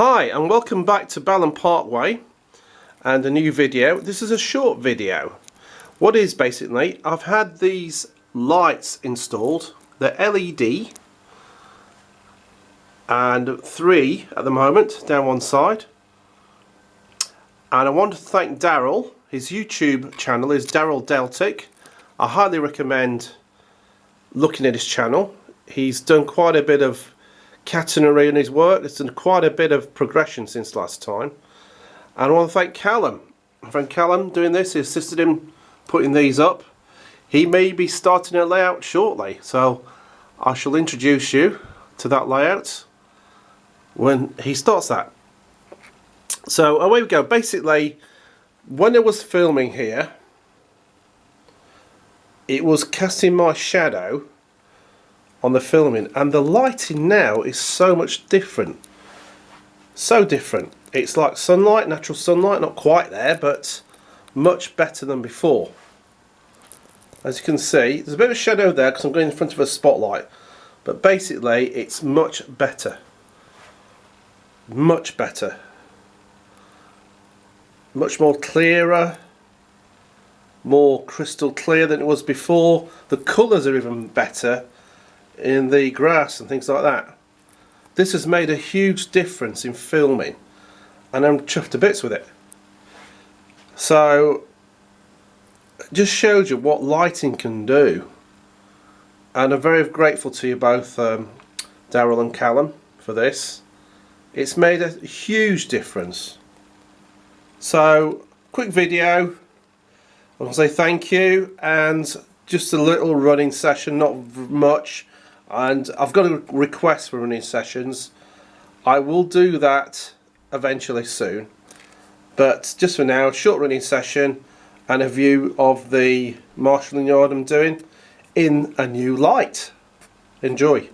Hi and welcome back to Ballan Parkway and a new video. This is a short video. What is basically, I've had these lights installed, they're LED and 3 at the moment down one side, and I want to thank Darrell. His YouTube channel is Darrell Deltic. I highly recommend looking at his channel. He's done quite a bit of catenary in his work. It's done quite a bit of progression since last time. And I want to thank Kallam. My friend Kallam doing this. He assisted him putting these up. He may be starting a layout shortly, so I shall introduce you to that layout when he starts that. So away we go. Basically, when I was filming here, it was casting my shadow on the filming, and the lighting now is so much different. So different. It's like sunlight, natural sunlight, not quite there, but much better than before. As you can see, there's a bit of a shadow there because I'm going in front of a spotlight, but basically it's much better. Much better. Much more clearer, more crystal clear than it was before. The colours are even better in the grass and things like that. This has made a huge difference in filming, and I'm chuffed to bits with it. So just showed you what lighting can do, and I'm very grateful to you both, Darrell and Kallam, for this. It's made a huge difference. So quick video, I want to say thank you, and just a little running session, not much. And I've got a request for running sessions. I will do that eventually soon, but just for now, short running session and a view of the marshalling yard I'm doing in a new light. Enjoy.